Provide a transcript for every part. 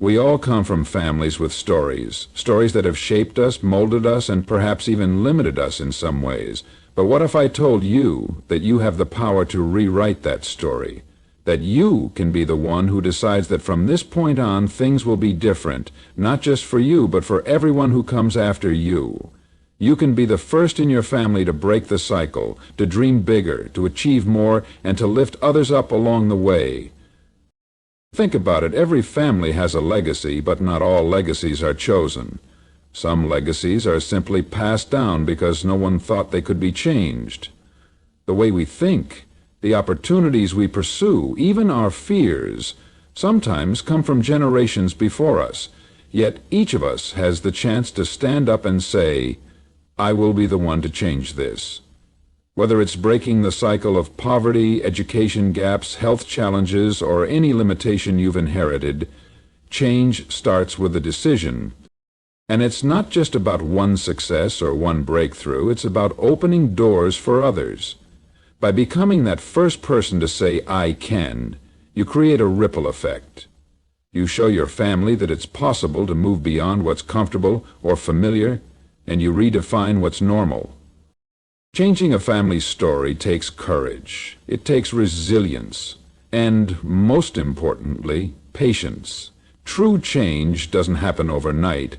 We all come from families with stories that have shaped us, molded us, and perhaps even limited us in some ways. But what if I told you that you have the power to rewrite that story? That you can be the one who decides that from this point on things will be different, not just for you, but for everyone who comes after you. You can be the first in your family to break the cycle, to dream bigger, to achieve more, and to lift others up along the way. Think about it. Every family has a legacy, but not all legacies are chosen. Some legacies are simply passed down because no one thought they could be changed. The way we think, the opportunities we pursue, even our fears, sometimes come from generations before us. Yet each of us has the chance to stand up and say, I will be the one to change this. Whether it's breaking the cycle of poverty, education gaps, health challenges, or any limitation you've inherited, change starts with a decision. And it's not just about one success or one breakthrough, it's about opening doors for others. By becoming that first person to say, I can, you create a ripple effect. You show your family that it's possible to move beyond what's comfortable or familiar, and you redefine what's normal. Changing a family's story takes courage. It takes resilience. And, most importantly, patience. True change doesn't happen overnight,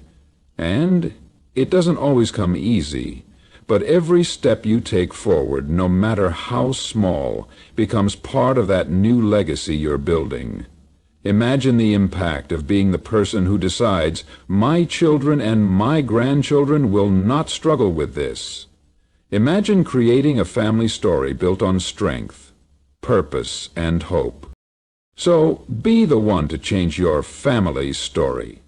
and it doesn't always come easy. But every step you take forward, no matter how small, becomes part of that new legacy you're building. Imagine the impact of being the person who decides, my children and my grandchildren will not struggle with this. Imagine creating a family story built on strength, purpose, and hope. So, be the one to change your family's story.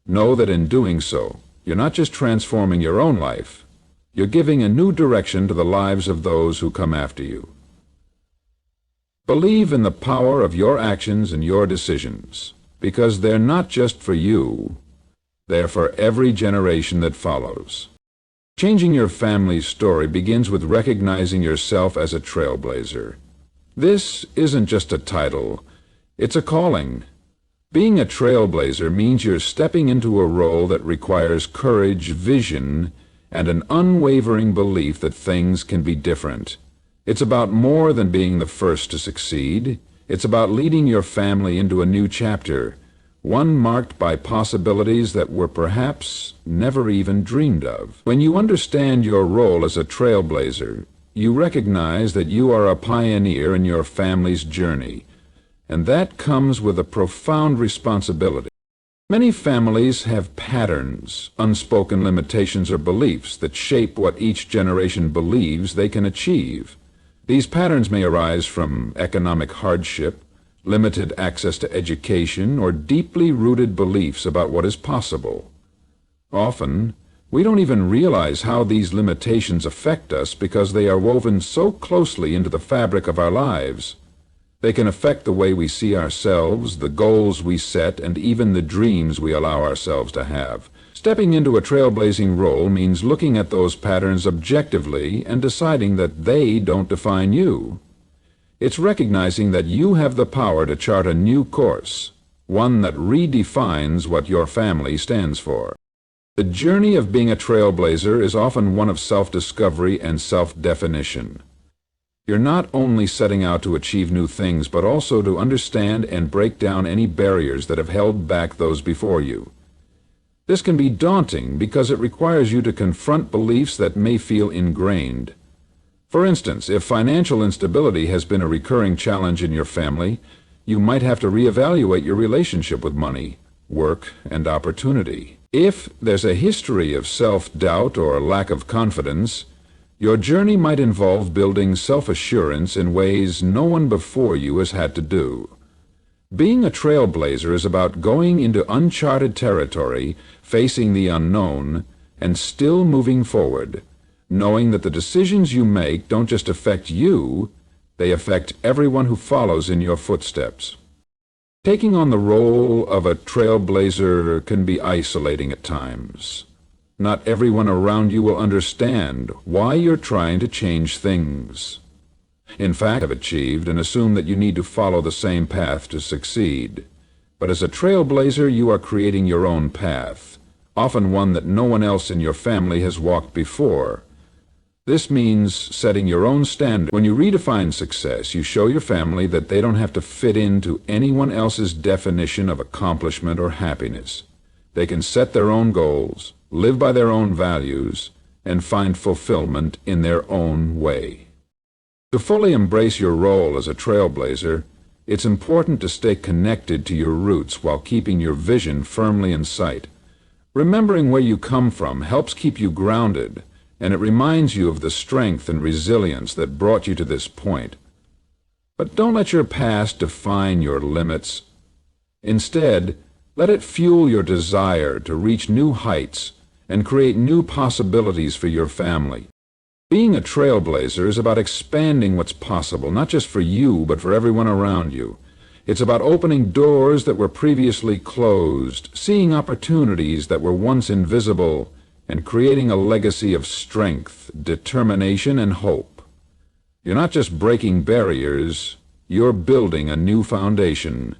Know that in doing so, you're not just transforming your own life, you're giving a new direction to the lives of those who come after you. Believe in the power of your actions and your decisions, because they're not just for you, they're for every generation that follows. Changing your family's story begins with recognizing yourself as a trailblazer. This isn't just a title, it's a calling. Being a trailblazer means you're stepping into a role that requires courage, vision, and an unwavering belief that things can be different. It's about more than being the first to succeed. It's about leading your family into a new chapter, one marked by possibilities that were perhaps never even dreamed of. When you understand your role as a trailblazer, you recognize that you are a pioneer in your family's journey, and that comes with a profound responsibility. Many families have patterns, unspoken limitations or beliefs that shape what each generation believes they can achieve. These patterns may arise from economic hardship, limited access to education, or deeply rooted beliefs about what is possible. Often, we don't even realize how these limitations affect us because they are woven so closely into the fabric of our lives. They can affect the way we see ourselves, the goals we set, and even the dreams we allow ourselves to have. Stepping into a trailblazing role means looking at those patterns objectively and deciding that they don't define you. It's recognizing that you have the power to chart a new course, one that redefines what your family stands for. The journey of being a trailblazer is often one of self-discovery and self-definition. You're not only setting out to achieve new things, but also to understand and break down any barriers that have held back those before you. This can be daunting because it requires you to confront beliefs that may feel ingrained. For instance, if financial instability has been a recurring challenge in your family, you might have to reevaluate your relationship with money, work, and opportunity. If there's a history of self-doubt or lack of confidence, your journey might involve building self-assurance in ways no one before you has had to do. Being a trailblazer is about going into uncharted territory, facing the unknown, and still moving forward, knowing that the decisions you make don't just affect you, they affect everyone who follows in your footsteps. Taking on the role of a trailblazer can be isolating at times. Not everyone around you will understand why you're trying to change things. In fact, have achieved and assume that you need to follow the same path to succeed. But as a trailblazer, you are creating your own path, often one that no one else in your family has walked before. This means setting your own standard. When you redefine success, you show your family that they don't have to fit into anyone else's definition of accomplishment or happiness. They can set their own goals, live by their own values, and find fulfillment in their own way. To fully embrace your role as a trailblazer, it's important to stay connected to your roots while keeping your vision firmly in sight. Remembering where you come from helps keep you grounded, and it reminds you of the strength and resilience that brought you to this point. But don't let your past define your limits. Instead, let it fuel your desire to reach new heights and create new possibilities for your family. Being a trailblazer is about expanding what's possible, not just for you, but for everyone around you. It's about opening doors that were previously closed, seeing opportunities that were once invisible, and creating a legacy of strength, determination, and hope. You're not just breaking barriers, you're building a new foundation.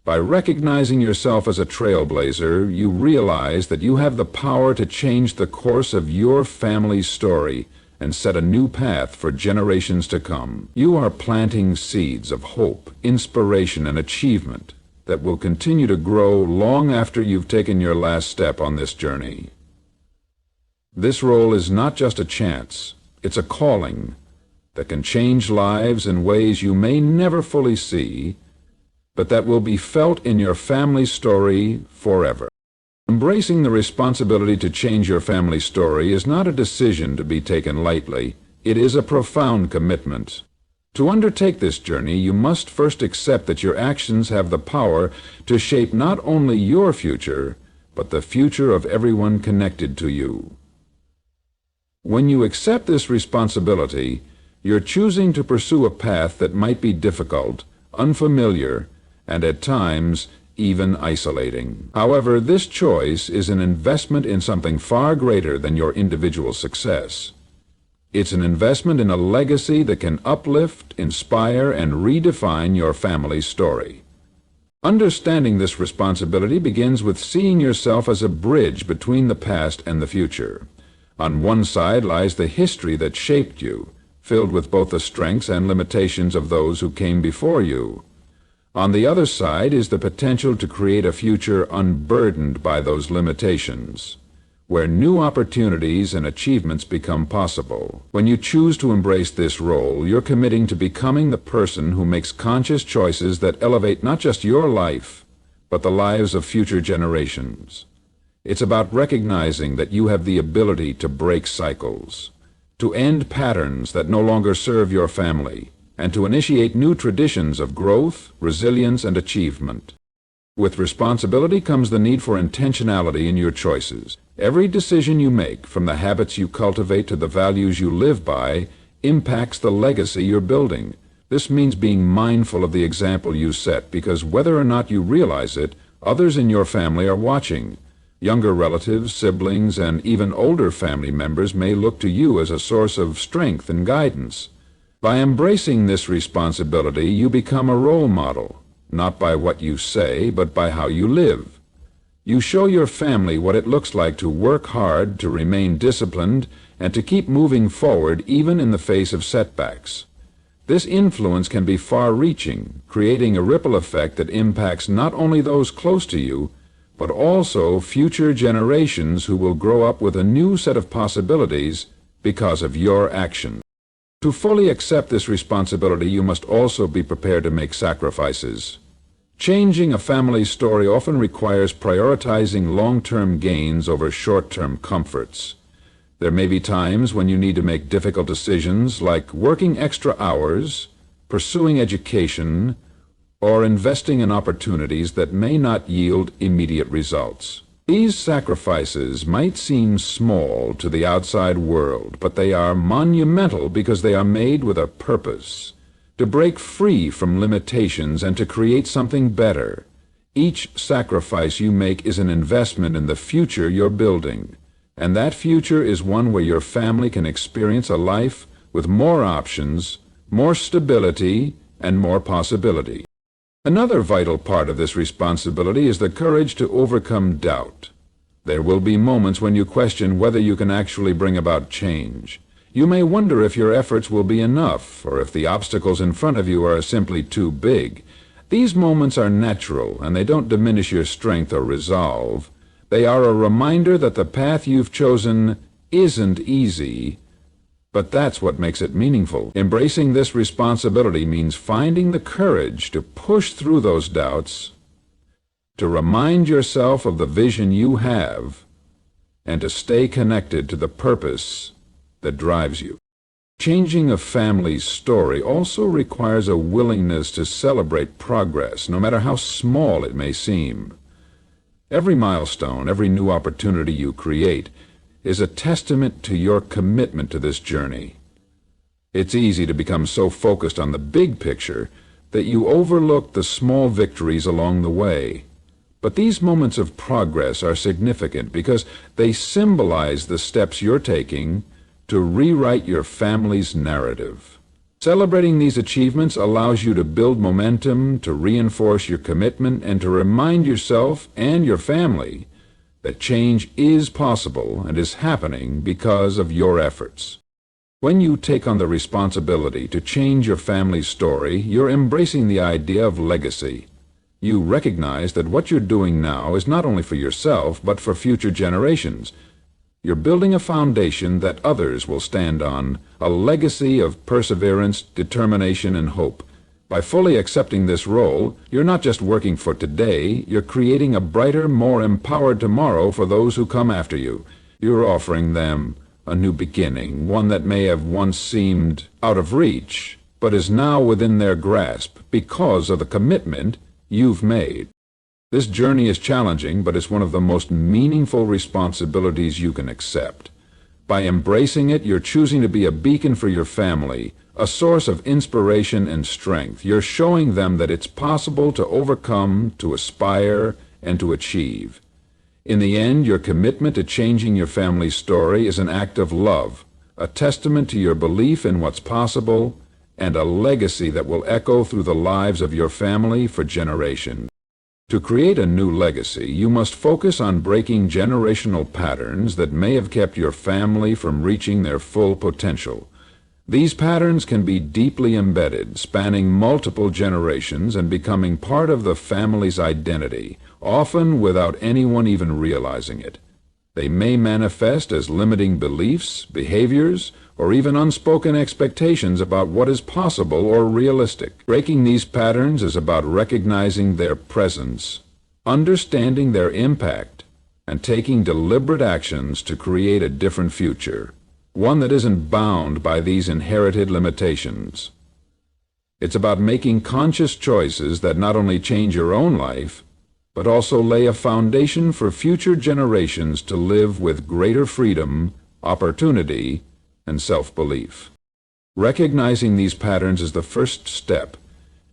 By recognizing yourself as a trailblazer, you realize that you have the power to change the course of your family's story and set a new path for generations to come. You are planting seeds of hope, inspiration, and achievement that will continue to grow long after you've taken your last step on this journey. This role is not just a chance, it's a calling that can change lives in ways you may never fully see, but that will be felt in your family story forever. Embracing the responsibility to change your family story is not a decision to be taken lightly. It is a profound commitment. To undertake this journey, you must first accept that your actions have the power to shape not only your future, but the future of everyone connected to you. When you accept this responsibility, you're choosing to pursue a path that might be difficult, unfamiliar, and at times even isolating. However, this choice is an investment in something far greater than your individual success. It's an investment in a legacy that can uplift, inspire, and redefine your family's story. Understanding this responsibility begins with seeing yourself as a bridge between the past and the future. On one side lies the history that shaped you, filled with both the strengths and limitations of those who came before you. On the other side is the potential to create a future unburdened by those limitations, where new opportunities and achievements become possible. When you choose to embrace this role, you're committing to becoming the person who makes conscious choices that elevate not just your life, but the lives of future generations. It's about recognizing that you have the ability to break cycles, to end patterns that no longer serve your family, and to initiate new traditions of growth, resilience, and achievement. With responsibility comes the need for intentionality in your choices. Every decision you make, from the habits you cultivate to the values you live by, impacts the legacy you're building. This means being mindful of the example you set, because whether or not you realize it, others in your family are watching. Younger relatives, siblings, and even older family members may look to you as a source of strength and guidance. By embracing this responsibility, you become a role model, not by what you say, but by how you live. You show your family what it looks like to work hard, to remain disciplined, and to keep moving forward even in the face of setbacks. This influence can be far-reaching, creating a ripple effect that impacts not only those close to you, but also future generations who will grow up with a new set of possibilities because of your actions. To fully accept this responsibility, you must also be prepared to make sacrifices. Changing a family's story often requires prioritizing long-term gains over short-term comforts. There may be times when you need to make difficult decisions like working extra hours, pursuing education, or investing in opportunities that may not yield immediate results. These sacrifices might seem small to the outside world, but they are monumental because they are made with a purpose, to break free from limitations and to create something better. Each sacrifice you make is an investment in the future you're building, and that future is one where your family can experience a life with more options, more stability, and more possibility. Another vital part of this responsibility is the courage to overcome doubt. There will be moments when you question whether you can actually bring about change. You may wonder if your efforts will be enough, or if the obstacles in front of you are simply too big. These moments are natural, and they don't diminish your strength or resolve. They are a reminder that the path you've chosen isn't easy, but that's what makes it meaningful. Embracing this responsibility means finding the courage to push through those doubts, to remind yourself of the vision you have, and to stay connected to the purpose that drives you. Changing a family's story also requires a willingness to celebrate progress, no matter how small it may seem. Every milestone, every new opportunity you create, is a testament to your commitment to this journey. It's easy to become so focused on the big picture that you overlook the small victories along the way. But these moments of progress are significant because they symbolize the steps you're taking to rewrite your family's narrative. Celebrating these achievements allows you to build momentum, to reinforce your commitment, and to remind yourself and your family that change is possible and is happening because of your efforts. When you take on the responsibility to change your family's story, you're embracing the idea of legacy. You recognize that what you're doing now is not only for yourself, but for future generations. You're building a foundation that others will stand on, a legacy of perseverance, determination, and hope. By fully accepting this role, you're not just working for today, you're creating a brighter, more empowered tomorrow for those who come after you. You're offering them a new beginning, one that may have once seemed out of reach, but is now within their grasp because of the commitment you've made. This journey is challenging, but it's one of the most meaningful responsibilities you can accept. By embracing it, you're choosing to be a beacon for your family, a source of inspiration and strength. You're showing them that it's possible to overcome, to aspire, and to achieve. In the end, your commitment to changing your family's story is an act of love, a testament to your belief in what's possible, and a legacy that will echo through the lives of your family for generations. To create a new legacy, you must focus on breaking generational patterns that may have kept your family from reaching their full potential. These patterns can be deeply embedded, spanning multiple generations and becoming part of the family's identity, often without anyone even realizing it. They may manifest as limiting beliefs, behaviors, or even unspoken expectations about what is possible or realistic. Breaking these patterns is about recognizing their presence, understanding their impact, and taking deliberate actions to create a different future, one that isn't bound by these inherited limitations. It's about making conscious choices that not only change your own life, but also lay a foundation for future generations to live with greater freedom, opportunity, and self-belief. Recognizing these patterns is the first step,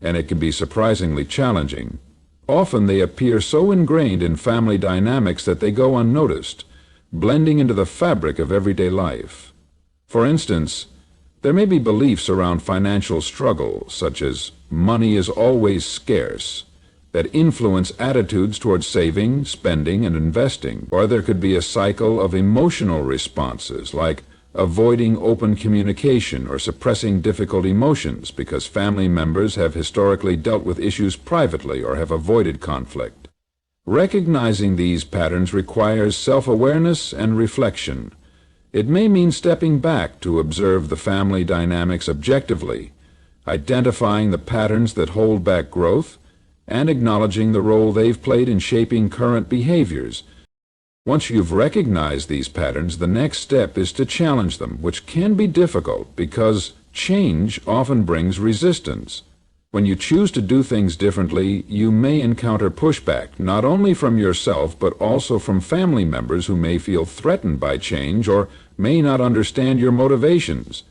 and it can be surprisingly challenging. Often they appear so ingrained in family dynamics that they go unnoticed, blending into the fabric of everyday life. For instance, there may be beliefs around financial struggle, such as money is always scarce, that influence attitudes towards saving, spending, and investing. Or there could be a cycle of emotional responses, like avoiding open communication or suppressing difficult emotions because family members have historically dealt with issues privately or have avoided conflict. Recognizing these patterns requires self-awareness and reflection. It may mean stepping back to observe the family dynamics objectively, identifying the patterns that hold back growth, and acknowledging the role they've played in shaping current behaviors. Once you've recognized these patterns, the next step is to challenge them, which can be difficult because change often brings resistance. When you choose to do things differently, you may encounter pushback, not only from yourself, but also from family members who may feel threatened by change or may not understand your motivations.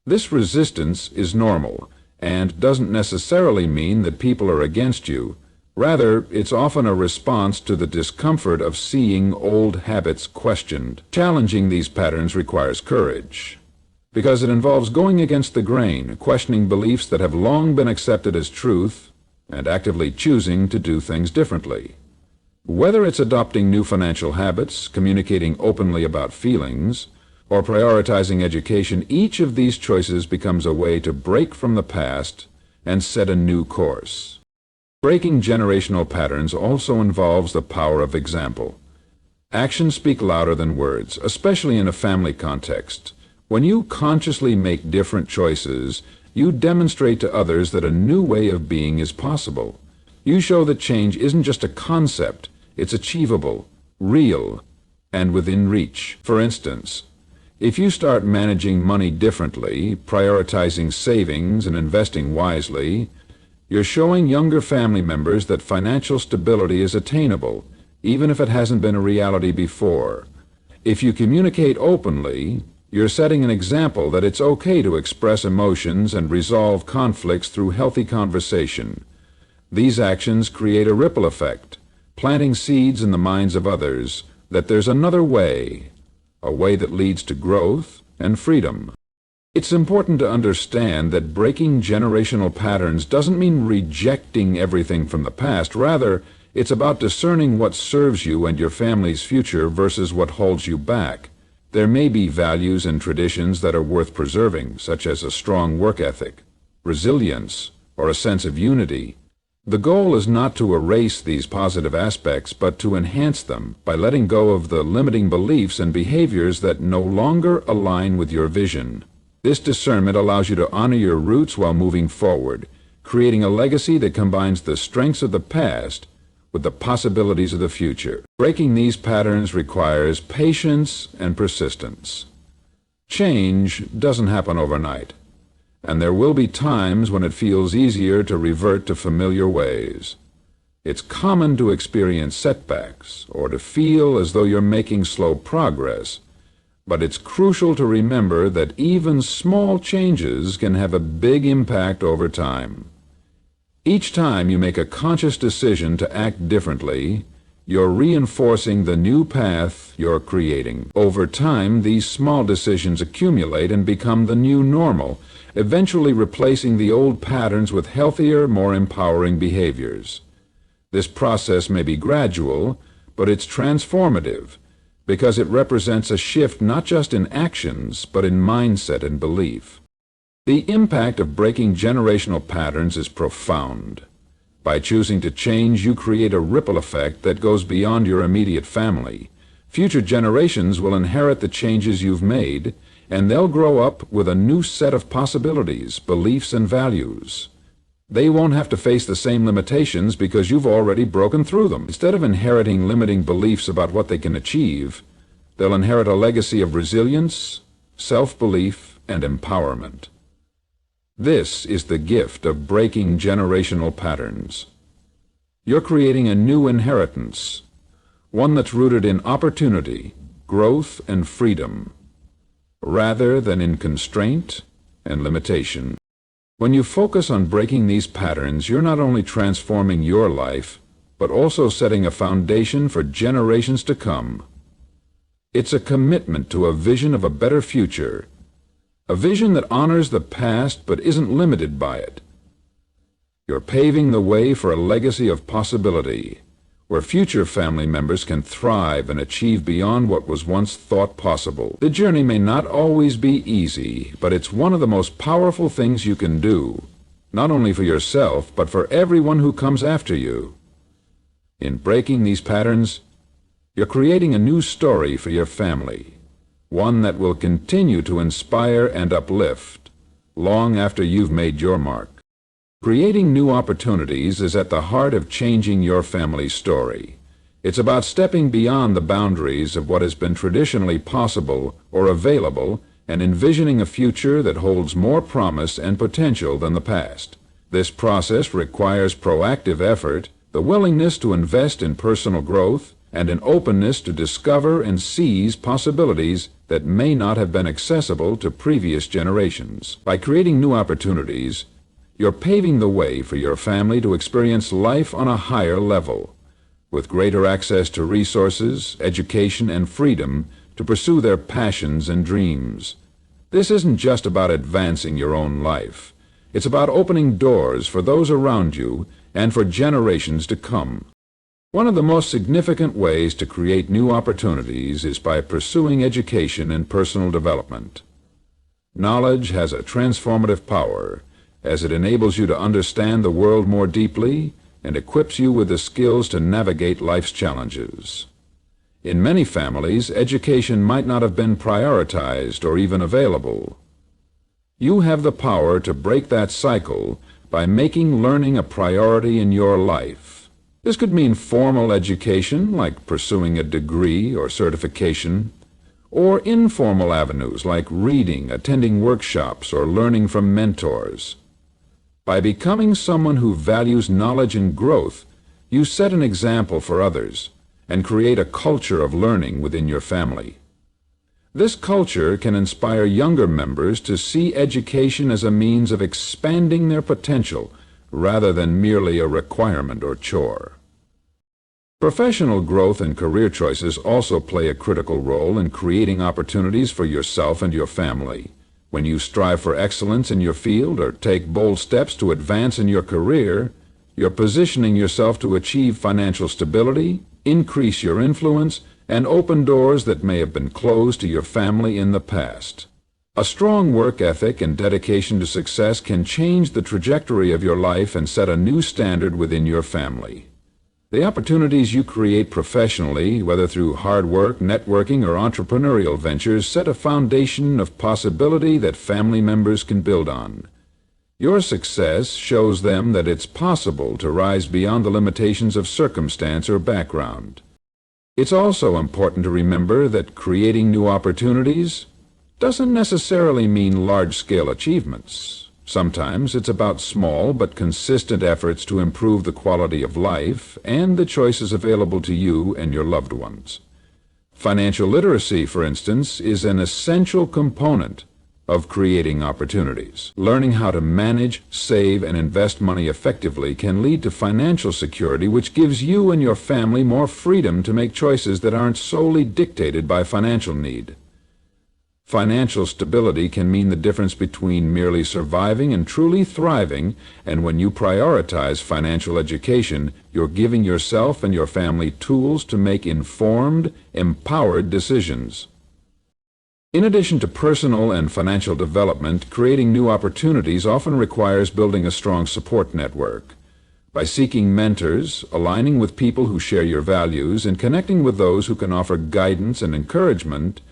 This resistance is normal and doesn't necessarily mean that people are against you. Rather, it's often a response to the discomfort of seeing old habits questioned. Challenging these patterns requires courage, because it involves going against the grain, questioning beliefs that have long been accepted as truth, and actively choosing to do things differently. Whether it's adopting new financial habits, communicating openly about feelings, or prioritizing education, each of these choices becomes a way to break from the past and set a new course. Breaking generational patterns also involves the power of example. Actions speak louder than words, especially in a family context. When you consciously make different choices, you demonstrate to others that a new way of being is possible. You show that change isn't just a concept, it's achievable, real, and within reach. For instance, if you start managing money differently, prioritizing savings and investing wisely, you're showing younger family members that financial stability is attainable, even if it hasn't been a reality before. If you communicate openly, you're setting an example that it's okay to express emotions and resolve conflicts through healthy conversation. These actions create a ripple effect, planting seeds in the minds of others that there's another way, a way that leads to growth and freedom. It's important to understand that breaking generational patterns doesn't mean rejecting everything from the past. Rather, it's about discerning what serves you and your family's future versus what holds you back. There may be values and traditions that are worth preserving, such as a strong work ethic, resilience, or a sense of unity. The goal is not to erase these positive aspects, but to enhance them by letting go of the limiting beliefs and behaviors that no longer align with your vision. This discernment allows you to honor your roots while moving forward, creating a legacy that combines the strengths of the past with the possibilities of the future. Breaking these patterns requires patience and persistence. Change doesn't happen overnight, and there will be times when it feels easier to revert to familiar ways. It's common to experience setbacks or to feel as though you're making slow progress, but it's crucial to remember that even small changes can have a big impact over time. Each time you make a conscious decision to act differently, you're reinforcing the new path you're creating. Over time, these small decisions accumulate and become the new normal, eventually replacing the old patterns with healthier, more empowering behaviors. This process may be gradual, but it's transformative, because it represents a shift not just in actions, but in mindset and belief. The impact of breaking generational patterns is profound. By choosing to change, you create a ripple effect that goes beyond your immediate family. Future generations will inherit the changes you've made, and they'll grow up with a new set of possibilities, beliefs, and values. They won't have to face the same limitations because you've already broken through them. Instead of inheriting limiting beliefs about what they can achieve, they'll inherit a legacy of resilience, self-belief, and empowerment. This is the gift of breaking generational patterns. You're creating a new inheritance, one that's rooted in opportunity, growth, and freedom, rather than in constraint and limitation. When you focus on breaking these patterns, you're not only transforming your life, but also setting a foundation for generations to come. It's a commitment to a vision of a better future, a vision that honors the past but isn't limited by it. You're paving the way for a legacy of possibility, where future family members can thrive and achieve beyond what was once thought possible. The journey may not always be easy, but it's one of the most powerful things you can do, not only for yourself, but for everyone who comes after you. In breaking these patterns, you're creating a new story for your family, one that will continue to inspire and uplift long after you've made your mark. Creating new opportunities is at the heart of changing your family's story. It's about stepping beyond the boundaries of what has been traditionally possible or available and envisioning a future that holds more promise and potential than the past. This process requires proactive effort, the willingness to invest in personal growth, and an openness to discover and seize possibilities that may not have been accessible to previous generations. By creating new opportunities, you're paving the way for your family to experience life on a higher level, with greater access to resources, education, and freedom to pursue their passions and dreams. This isn't just about advancing your own life. It's about opening doors for those around you and for generations to come. One of the most significant ways to create new opportunities is by pursuing education and personal development. Knowledge has a transformative power, as it enables you to understand the world more deeply and equips you with the skills to navigate life's challenges. In many families, education might not have been prioritized or even available. You have the power to break that cycle by making learning a priority in your life. This could mean formal education, like pursuing a degree or certification, or informal avenues like reading, attending workshops, or learning from mentors. By becoming someone who values knowledge and growth, you set an example for others and create a culture of learning within your family. This culture can inspire younger members to see education as a means of expanding their potential rather than merely a requirement or chore. Professional growth and career choices also play a critical role in creating opportunities for yourself and your family. When you strive for excellence in your field or take bold steps to advance in your career, you're positioning yourself to achieve financial stability, increase your influence, and open doors that may have been closed to your family in the past. A strong work ethic and dedication to success can change the trajectory of your life and set a new standard within your family. The opportunities you create professionally, whether through hard work, networking, or entrepreneurial ventures, set a foundation of possibility that family members can build on. Your success shows them that it's possible to rise beyond the limitations of circumstance or background. It's also important to remember that creating new opportunities doesn't necessarily mean large-scale achievements. Sometimes it's about small but consistent efforts to improve the quality of life and the choices available to you and your loved ones. Financial literacy, for instance, is an essential component of creating opportunities. Learning how to manage, save, and invest money effectively can lead to financial security, which gives you and your family more freedom to make choices that aren't solely dictated by financial need. Financial stability can mean the difference between merely surviving and truly thriving, and when you prioritize financial education, you're giving yourself and your family tools to make informed, empowered decisions. In addition to personal and financial development, creating new opportunities often requires building a strong support network. By seeking mentors, aligning with people who share your values, and connecting with those who can offer guidance and encouragement,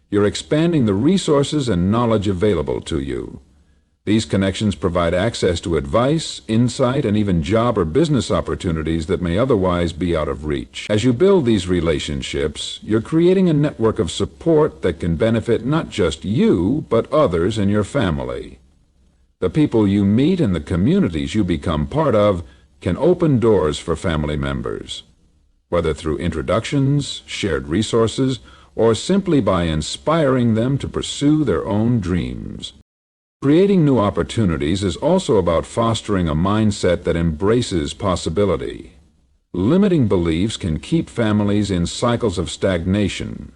you're expanding the resources and knowledge available to you. These connections provide access to advice, insight, and even job or business opportunities that may otherwise be out of reach. As you build these relationships, you're creating a network of support that can benefit not just you, but others in your family. The people you meet and the communities you become part of can open doors for family members, whether through introductions, shared resources, or simply by inspiring them to pursue their own dreams. Creating new opportunities is also about fostering a mindset that embraces possibility. Limiting beliefs can keep families in cycles of stagnation,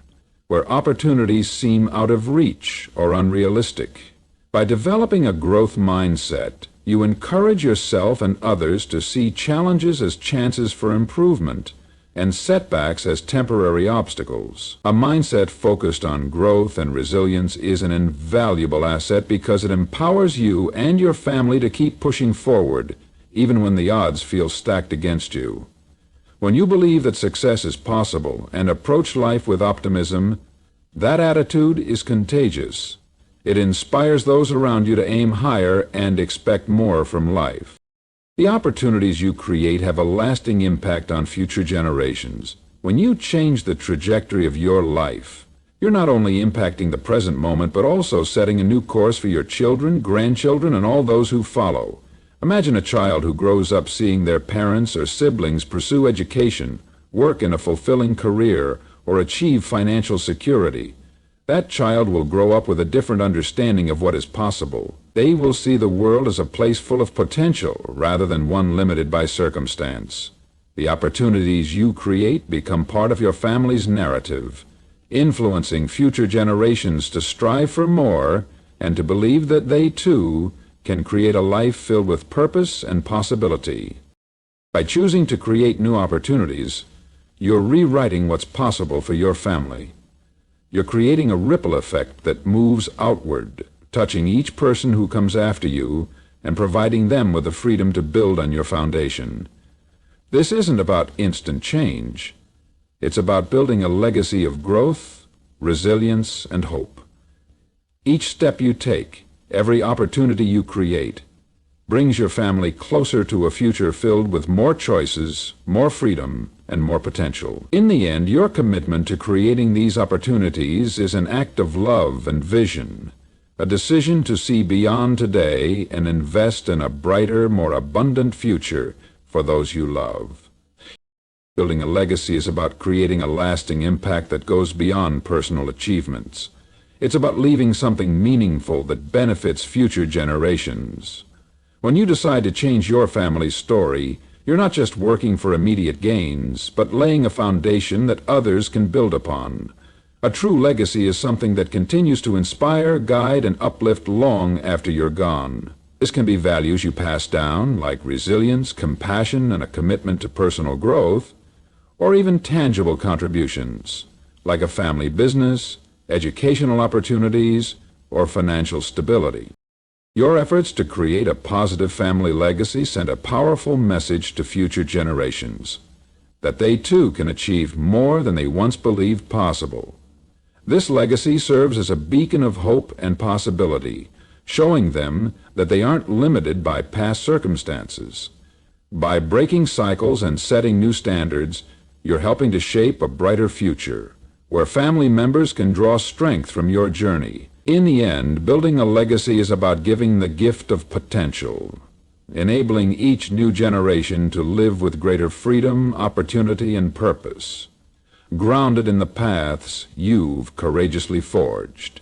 where opportunities seem out of reach or unrealistic. By developing a growth mindset, you encourage yourself and others to see challenges as chances for improvement and setbacks as temporary obstacles. A mindset focused on growth and resilience is an invaluable asset because it empowers you and your family to keep pushing forward, even when the odds feel stacked against you. When you believe that success is possible and approach life with optimism, that attitude is contagious. It inspires those around you to aim higher and expect more from life. The opportunities you create have a lasting impact on future generations. When you change the trajectory of your life, you're not only impacting the present moment, but also setting a new course for your children, grandchildren, and all those who follow. Imagine a child who grows up seeing their parents or siblings pursue education, work in a fulfilling career, or achieve financial security. That child will grow up with a different understanding of what is possible. They will see the world as a place full of potential rather than one limited by circumstance. The opportunities you create become part of your family's narrative, influencing future generations to strive for more and to believe that they, too, can create a life filled with purpose and possibility. By choosing to create new opportunities, you're rewriting what's possible for your family. You're creating a ripple effect that moves outward, touching each person who comes after you and providing them with the freedom to build on your foundation. This isn't about instant change. It's about building a legacy of growth, resilience, and hope. Each step you take, every opportunity you create, brings your family closer to a future filled with more choices, more freedom, and more potential. In the end, your commitment to creating these opportunities is an act of love and vision, a decision to see beyond today and invest in a brighter, more abundant future for those you love. Building a legacy is about creating a lasting impact that goes beyond personal achievements. It's about leaving something meaningful that benefits future generations. When you decide to change your family's story, you're not just working for immediate gains, but laying a foundation that others can build upon. A true legacy is something that continues to inspire, guide, and uplift long after you're gone. This can be values you pass down, like resilience, compassion, and a commitment to personal growth, or even tangible contributions, like a family business, educational opportunities, or financial stability. Your efforts to create a positive family legacy send a powerful message to future generations, that they too can achieve more than they once believed possible. This legacy serves as a beacon of hope and possibility, showing them that they aren't limited by past circumstances. By breaking cycles and setting new standards, you're helping to shape a brighter future, where family members can draw strength from your journey. In the end, building a legacy is about giving the gift of potential, enabling each new generation to live with greater freedom, opportunity, and purpose, grounded in the paths you've courageously forged.